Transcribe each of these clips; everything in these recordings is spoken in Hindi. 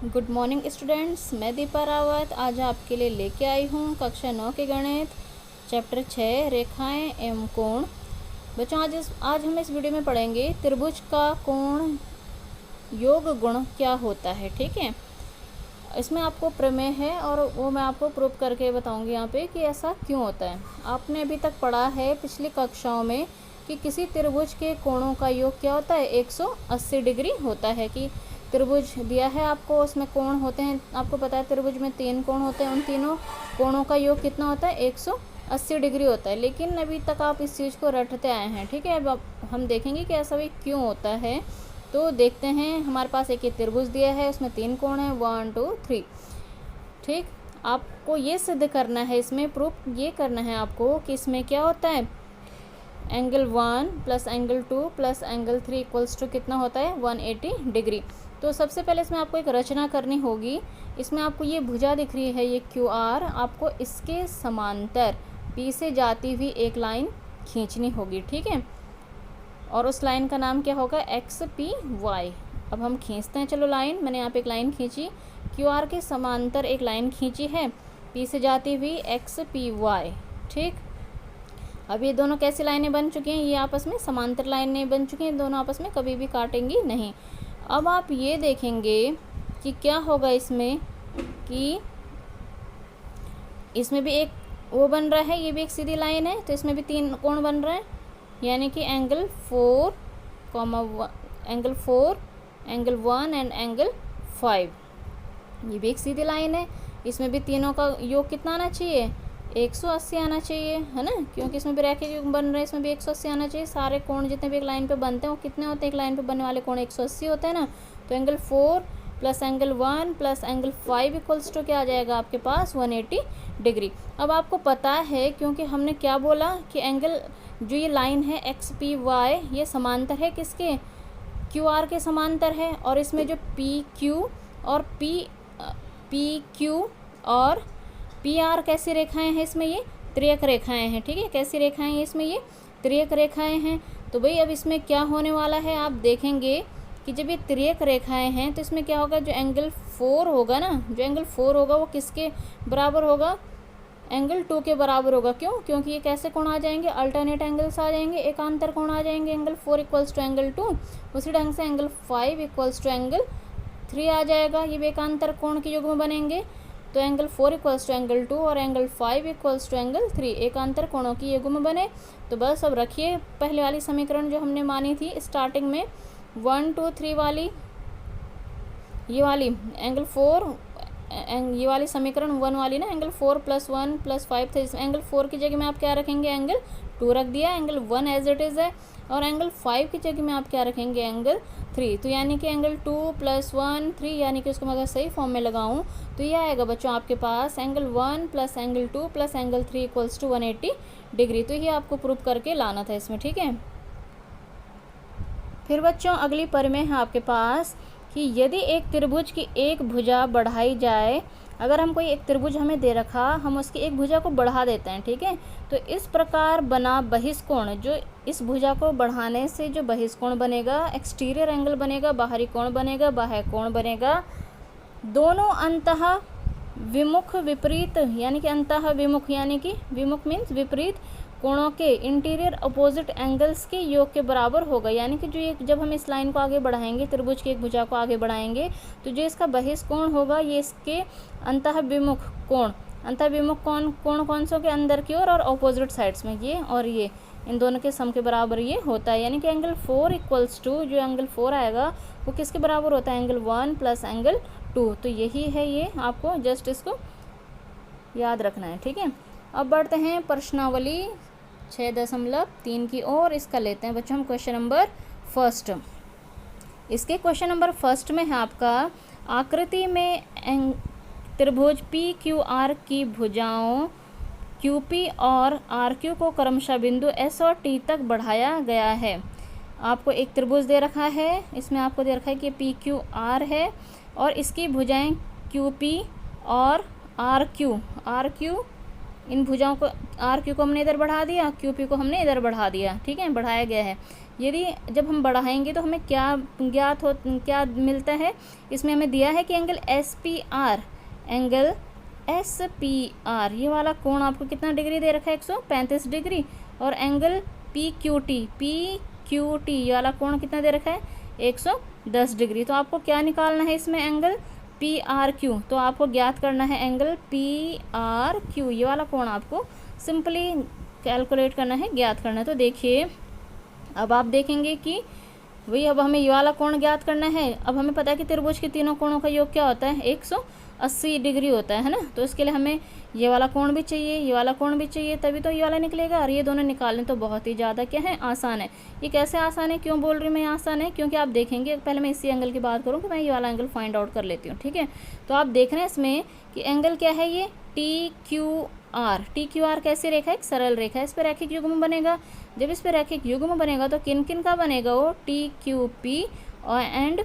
गुड मॉर्निंग स्टूडेंट्स, मैं दीपा रावत आज आपके लिए लेके आई हूँ कक्षा 9 के गणित चैप्टर 6 रेखाएं एवं कोण। बच्चों आज हम इस वीडियो में पढ़ेंगे त्रिभुज का कोण योग गुण क्या होता है। ठीक है, इसमें आपको प्रमेय है और वो मैं आपको प्रूव करके बताऊंगी यहाँ पे कि ऐसा क्यों होता है। आपने अभी तक पढ़ा है पिछली कक्षाओं में कि किसी त्रिभुज के कोणों का योग क्या होता है, 180 डिग्री होता है। कि त्रिभुज दिया है आपको, उसमें कोण होते हैं, आपको पता है त्रिभुज में 3 कोण होते हैं, उन तीनों कोणों का योग कितना होता है, 180 डिग्री होता है। लेकिन अभी तक आप इस चीज़ को रटते आए हैं। ठीक है, अब हम देखेंगे कि ऐसा भी क्यों होता है। तो देखते हैं, हमारे पास एक ये त्रिभुज दिया है, उसमें 3 कोण है, 1 2 3। ठीक, आपको ये सिद्ध करना है, इसमें प्रूफ ये करना है आपको कि इसमें क्या होता है, angle 1 plus angle 2 plus angle 3 equals to कितना होता है, 180 डिग्री। तो सबसे पहले इसमें आपको एक रचना करनी होगी। इसमें आपको ये भुजा दिख रही है, ये QR, आपको इसके समांतर P से जाती हुई एक लाइन खींचनी होगी। ठीक है, और उस लाइन का नाम क्या होगा, XPY। अब हम खींचते हैं, चलो लाइन, मैंने यहाँ पे एक लाइन खींची, QR के समांतर एक लाइन खींची है, P से जाती हुई XPY। ठीक, अब ये दोनों कैसी लाइनें बन चुकी हैं, ये आपस में समांतर लाइनें बन चुकी हैं, दोनों आपस में कभी भी काटेंगी नहीं। अब आप ये देखेंगे कि क्या होगा इसमें, कि इसमें भी एक वो बन रहा है, ये भी एक सीधी लाइन है, तो इसमें भी 3 कोण बन रहे हैं, यानी कि एंगल 4, एंगल 1 एंड एंगल 5। ये भी एक सीधी लाइन है, इसमें भी तीनों का योग कितना आना चाहिए, 180 आना चाहिए, है ना, क्योंकि इसमें भी रैखिक योग बन रहे हैं, इसमें भी 180 आना चाहिए। सारे कोण जितने भी एक लाइन पे बनते हैं वो कितने होते हैं, एक लाइन पे बनने वाले कोण 180 होते हैं ना। तो angle 4 plus angle 1 plus angle 5 equals to क्या आ जाएगा आपके पास, 180 डिग्री। अब आपको पता है, क्योंकि हमने क्या बोला कि एंगल जो ये लाइन है XPY, ये समांतर है किसके, QR के समांतर है। और इसमें जो PQ और PR कैसी रेखाएं हैं, इसमें ये त्रियक रेखाएं हैं। ठीक है, कैसी रेखाएं हैं, इसमें ये त्रियक रेखाएं हैं। तो भाई अब इसमें क्या होने वाला है, आप देखेंगे कि जब ये त्रियक रेखाएं हैं तो इसमें क्या होगा, जो एंगल 4 होगा ना, जो एंगल 4 होगा वो किसके बराबर होगा, एंगल 2 के बराबर होगा। क्यों, क्योंकि ये कैसे कोण आ जाएंगे, अल्टरनेट एंगल्स आ जाएंगे, एकांतर कोण आ जाएंगे। एंगल 4 इक्वल्स टू एंगल 2, उसी ढंग से एंगल 5 इक्वल्स टू एंगल 3 आ जाएगा, ये भी एकांतर कोण के युग्म बनेंगे। तो एंगल 4 इक्वल्स टू एंगल 2 और एंगल 5 इक्वल्स टू एंगल 3 एकांतर कोणों की युग्म बने। तो बस अब रखिए पहले वाली समीकरण जो हमने मानी थी स्टार्टिंग में, 1 2 3 वाली, ये वाली एंगल 4, ये वाली समीकरण 1 वाली ना, एंगल 4 प्लस 1 प्लस 5 था। इसमें एंगल 4 की जगह में आप क्या रखेंगे, एंगल 2 रख दिया, एंगल 1 एज इट इज़ है, और एंगल 5 की जगह में आप क्या रखेंगे, एंगल 3। तो यानी कि एंगल 2 प्लस 1 3, यानी कि उसको मैं अगर सही फॉर्म में लगाऊं तो ये आएगा बच्चों आपके पास angle 1 plus angle 2 plus angle 3 equals to 180 degree. तो ये आपको प्रूफ करके लाना था इसमें। ठीक है, फिर बच्चों अगली प्रमेय है आपके पास कि यदि एक त्रिभुज की एक भुजा बढ़ाई जाए, अगर हम कोई एक त्रिभुज हमें दे रखा, हम उसकी एक भुजा को बढ़ा देते हैं। ठीक है, तो इस प्रकार बना बहिष्कोण, जो इस भुजा को बढ़ाने से जो बहिष्कोण बनेगा, एक्सटीरियर एंगल बनेगा, बाहरी कोण बनेगा, बाह्य कोण बनेगा, दोनों अंतः विमुख विपरीत, यानी कि अंतः विमुख, यानी कि विमुख मीन्स विपरीत कोणों के इंटीरियर अपोजिट एंगल्स के योग के बराबर होगा। यानी कि जो ये जब हम इस लाइन को आगे बढ़ाएंगे, त्रिभुज की एक भुजा को आगे बढ़ाएंगे, तो जो इसका बहिष्कोण होगा ये इसके अंतःविमुख कोण, अंतःविमुख कोण कौन सो के अंदर की ओर और अपोजिट साइड्स में, ये और ये, इन दोनों के सम के बराबर ये होता है। यानी कि एंगल 4 इक्वल्स टू, जो एंगल 4 आएगा वो किसके बराबर होता है, एंगल 1 प्लस एंगल 2। तो यही है, ये आपको जस्ट इसको याद रखना है। ठीक है, अब बढ़ते हैं प्रश्नावली 6.3 की ओर। इसका लेते हैं बच्चों हम क्वेश्चन नंबर फर्स्ट। इसके क्वेश्चन नंबर फर्स्ट में है आपका, आकृति में त्रिभुज PQR की भुजाओं QP और RQ को क्रमशः बिंदु S और T तक बढ़ाया गया है। आपको एक त्रिभुज दे रखा है, इसमें आपको दे रखा है कि PQR है और इसकी भुजाएं QP और RQ, इन भुजाओं को, RQ को हमने इधर बढ़ा दिया, QP को हमने इधर बढ़ा दिया। ठीक है, बढ़ाया गया है। यदि जब हम बढ़ाएंगे तो हमें क्या क्या मिलता है, इसमें हमें दिया है कि एंगल एस पी आर ये वाला कोण आपको कितना डिग्री दे रखा है 135 डिग्री, और एंगल पी क्यू टी ये वाला कोण कितना दे रखा है 110 डिग्री। तो आपको क्या निकालना है इसमें एंगल पी आर क्यू, तो आपको ज्ञात करना है एंगल पी आर क्यू, ये वाला कोण आपको सिंपली कैलकुलेट करना है, ज्ञात करना है। तो देखिए अब आप देखेंगे कि वही अब हमें ये वाला कोण ज्ञात करना है। अब हमें पता है कि त्रिभुज के तीनों कोणों का योग क्या होता है 180 डिग्री होता है ना। तो इसके लिए हमें ये वाला कोण भी चाहिए, ये वाला कोण भी चाहिए, तभी तो ये वाला निकलेगा। और ये दोनों निकालने तो बहुत ही ज़्यादा क्या है, आसान है। ये कैसे आसान है, क्यों बोल रही हूँ मैं आसान है, क्योंकि आप देखेंगे पहले मैं इसी एंगल की बात करूँ कि मैं ये वाला एंगल फाइंड आउट कर लेती हूँ, ठीक है। तो आप देख रहे हैं इसमें कि एंगल क्या है, ये टी क्यू आर कैसी रेखा है, एक सरल रेखा है, इस पर रैखिक युग्म बनेगा। जब इस पर रैखिक युग्म बनेगा तो किन किन का बनेगा, वो टी क्यू पी और एंड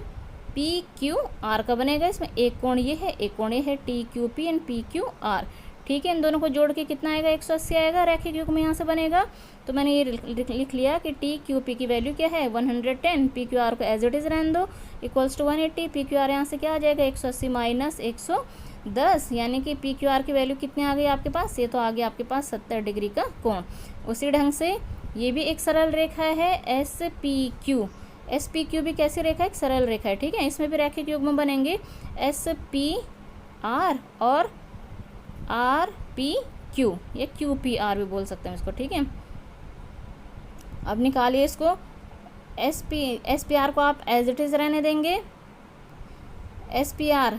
पी क्यू आर का बनेगा। इसमें एक कोण ये है, एक कोण ये है, T Q P and P Q are, ठीक है। इन दोनों को जोड़ के कितना आएगा 180 आएगा, रैखिक युग्म यहाँ से बनेगा। तो मैंने ये लिख लिया कि टी क्यू पी की वैल्यू क्या है 110, पी क्यू आर को एज इट इज़ रहने दो, equals to 180। P Q R यहाँ से क्या आ जाएगा 180 माइनस 110, यानी कि पी क्यू आर की वैल्यू कितनी आ गई आपके पास, ये तो आ गया आपके पास 70 डिग्री का कोण। उसी ढंग से ये भी एक सरल रेखा है एस पी क्यू भी कैसी रेखा है, एक सरल रेखा है, ठीक है। इसमें भी रैखिक युग्म बनेंगे एस पी आर और आर पी क्यू, या क्यू पी आर भी बोल सकते हैं इसको, ठीक है। अब निकालिए इसको, एस पी आर को आप एज इट इज़ रहने देंगे। एस पी आर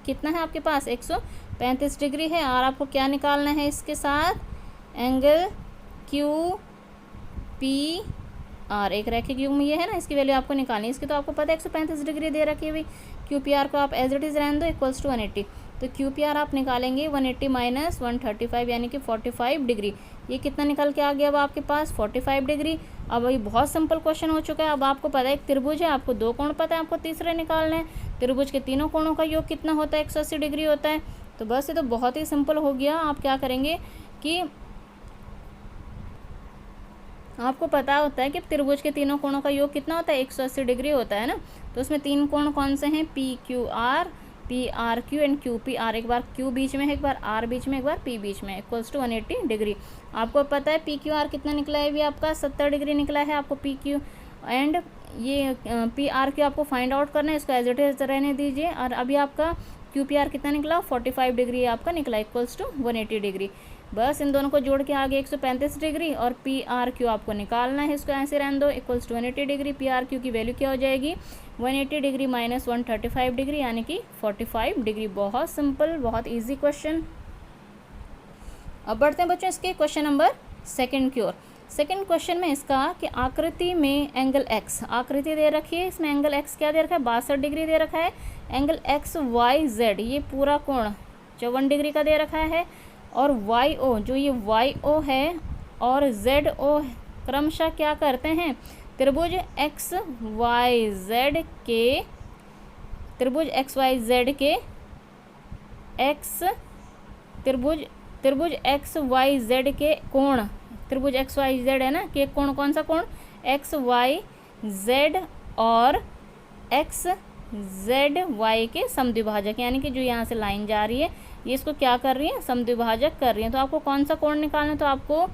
कितना है आपके पास 135 डिग्री है। और आपको क्या निकालना है इसके साथ, एंगल क्यू पी आर, एक रैखिक युग्म ये है ना, इसकी वैल्यू आपको निकालनी है। इसकी तो आपको पता है 135 डिग्री दे रखी है भाई। क्यू पी आर को आप एज इट इज़ रहने दो, इक्वल्स टू 180। तो क्यू पी आर आप निकालेंगे 180 माइनस 135 यानी कि 45 डिग्री। ये कितना निकल के आ गया अब आपके पास 45 डिग्री। अब ये बहुत सिंपल क्वेश्चन हो चुका है। अब आपको पता है एक त्रिभुज है, आपको दो कोण पता है, आपको तीसरे निकालना है। त्रिभुज के तीनों कोणों का योग कितना होता है 180 डिग्री होता है। तो बस ये तो बहुत ही सिंपल हो गया। आप क्या करेंगे कि आपको पता होता है कि त्रिभुज के तीनों कोणों का योग कितना होता है 180 डिग्री होता है ना। तो उसमें तीन कोण कौन से हैं, P Q are, P R Q and Q P R. एक बार क्यू बीच में है, एक बार आर बीच में, एक बार पी बीच में, इक्वल्स टू 180 डिग्री। आपको पता है पी क्यू आर कितना निकला है, भी आपका 70 डिग्री निकला है। आपको पी क्यू एंड ये पी आर क्यू आपको फाइंड आउट करना है, इसको एज इट इज रहने दीजिए। और अभी आपका क्यू पी आर कितना निकला 45 डिग्री आपका निकला, इक्वल्स टू 180 डिग्री। बस इन दोनों को जोड़ के आगे 135 डिग्री और पी आर क्यू आपको निकालना है, इसको ऐसे रहने दो, equals to 180 degree. P R Q की वैल्यू क्या हो जाएगी 180 डिग्री माइनस 135 डिग्री यानी कि 45 डिग्री। बहुत सिंपल, बहुत इजी क्वेश्चन। अब बढ़ते हैं बच्चों इसके क्वेश्चन नंबर सेकंड की ओर। सेकंड क्वेश्चन में इसका कि आकृति में एंगल एक्स, आकृति दे रखी है, इसमें एंगल एक्स क्या दे रखा है 62 डिग्री दे रखा है। एंगल एक्स वाई जेड ये पूरा कोण 54 डिग्री का दे रखा है। और वाई ओ, जो ये वाई ओ है और जेड ओ क्रमशः क्या करते हैं, त्रिभुज एक्स वाई जेड के त्रिभुज एक्स वाई जेड के त्रिभुज एक्स वाई जेड के कोण, त्रिभुज एक्स वाई जेड है ना कि कोण, कौन सा कोण एक्स वाई जेड और एक्स जेड वाई के समद्विभाजक, यानी कि जो यहाँ से लाइन जा रही है ये इसको क्या कर रही है समद्विभाजक कर रही है। तो आपको कौन सा कोण निकालना है, तो आपको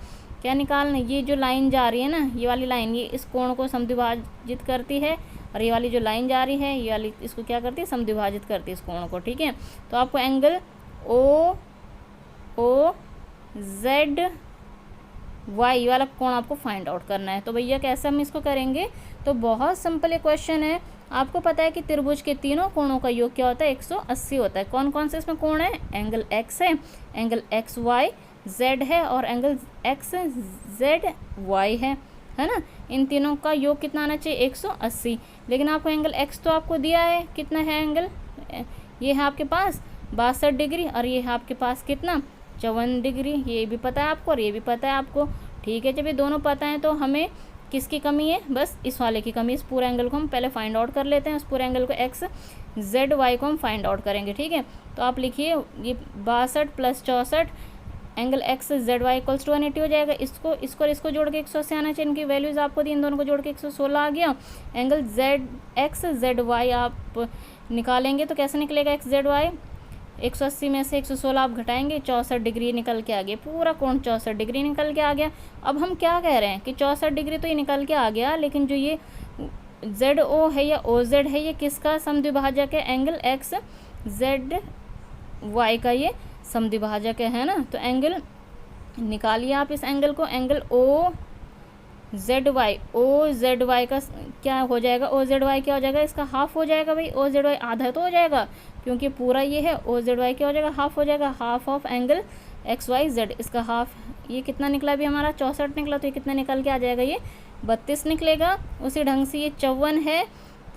क्या निकालना है, ये जो लाइन जा रही है ना ये वाली लाइन, ये इस कोण को समद्विभाजित करती है। और ये वाली जो लाइन जा रही है ये वाली इसको क्या करती है समद्विभाजित करती है इस कोण को, ठीक है। तो आपको एंगल ओ जेड वाई वाला कोण आपको फाइंड आउट करना है। तो भैया कैसे हम इसको करेंगे, तो बहुत सिंपल ये क्वेश्चन है। आपको पता है कि त्रिभुज के तीनों कोणों का योग क्या होता है 180 होता है। कौन कौन से इसमें कोण है, एंगल एक्स है, एंगल एक्स वाई जेड है और एंगल एक्स जेड वाई है ना। इन तीनों का योग कितना आना चाहिए 180। लेकिन आपको एंगल एक्स तो आपको दिया है, कितना है एंगल, ये है आपके पास 62 डिग्री और ये है आपके पास कितना 54 डिग्री। ये भी पता है आपको और ये भी पता है आपको, ठीक है। जब ये दोनों पता है तो हमें किसकी कमी है, बस इस वाले की कमी। इस पूरे एंगल को हम पहले फाइंड आउट कर लेते हैं, उस पूरे एंगल को एक्स जेड वाई को हम फाइंड आउट करेंगे, ठीक है। तो आप लिखिए ये 62 + 64 angle X Z Y equals to 180 हो जाएगा। इसको इसको और इसको जोड़ के 180 आना चाहिए। इनकी वैल्यूज़ आपको दी, इन दोनों को जोड़ के 116 आ गया। Angle Z X Z Y आप निकालेंगे तो कैसे निकलेगा एक्स जेड वाई, 180 में से 116 आप घटाएंगे, 64 डिग्री निकल के आ गया। पूरा कोण 64 डिग्री निकल के आ गया। अब हम क्या कह रहे हैं कि 64 डिग्री तो ये निकल के आ गया, लेकिन जो ये जेड ओ है या ओ जेड है, ये किसका समद्विभाजक है, एंगल एक्स जेड वाई का ये समद्विभाजक है ना। तो एंगल निकालिए आप इस एंगल को, एंगल ओ जेड वाई का क्या हो जाएगा, ओ जेड वाई क्या हो जाएगा, इसका हाफ हो जाएगा भाई। ओ जेड वाई आधा तो हो जाएगा क्योंकि पूरा ये है, ओ जेड वाई क्या हो जाएगा, हाफ हो जाएगा, half of angle X Y Z, इसका हाफ। ये कितना निकला अभी हमारा 64 निकला, तो ये कितना निकल के आ जाएगा, ये 32 निकलेगा। उसी ढंग से ये 54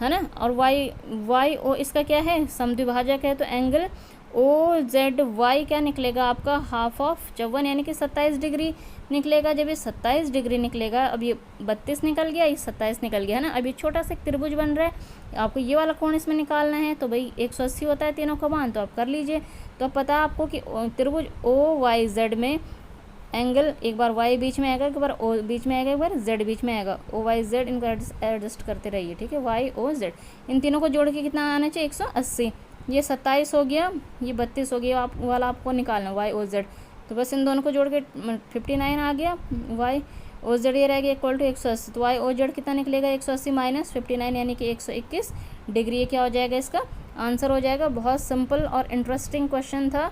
है ना। और वाई ओ इसका क्या है, समद्विभाजक है, तो एंगल ओ जेड वाई क्या निकलेगा आपका, हाफ ऑफ 54 यानी कि 27 डिग्री निकलेगा। जब ये 27 डिग्री निकलेगा, अब ये 32 निकल गया, ये 27 निकल गया है ना। अब ये छोटा सा एक त्रिभुज बन रहा है, आपको ये वाला कोण इसमें निकालना है। तो भाई 180 होता है तीनों का मान, तो आप कर लीजिए। तो अब पता है आपको कि त्रिभुज ओ वाई जेड में एंगल, एक बार वाई बीच में आएगा, एक बार ओ बीच में आएगा, एक बार जेड बीच में आएगा, ओ वाई जेड, इनको एडजस्ट करते रहिए, ठीक है। वाई ओ जेड, इन तीनों को जोड़ के कितना आना चाहिए, 180। ये 27 हो गया, ये 32 हो गया, आप वाला आपको निकालना वाई ओ जेड। तो बस इन दोनों को जोड़ के 59 आ गया। वाई ओ जेड ये रह गया इक्वल टू 180। तो वाई ओ जेड कितना निकलेगा, 180 माइनस 59 यानी कि 121 डिग्री। ये क्या हो जाएगा, इसका आंसर हो जाएगा। बहुत सिंपल और इंटरेस्टिंग क्वेश्चन था।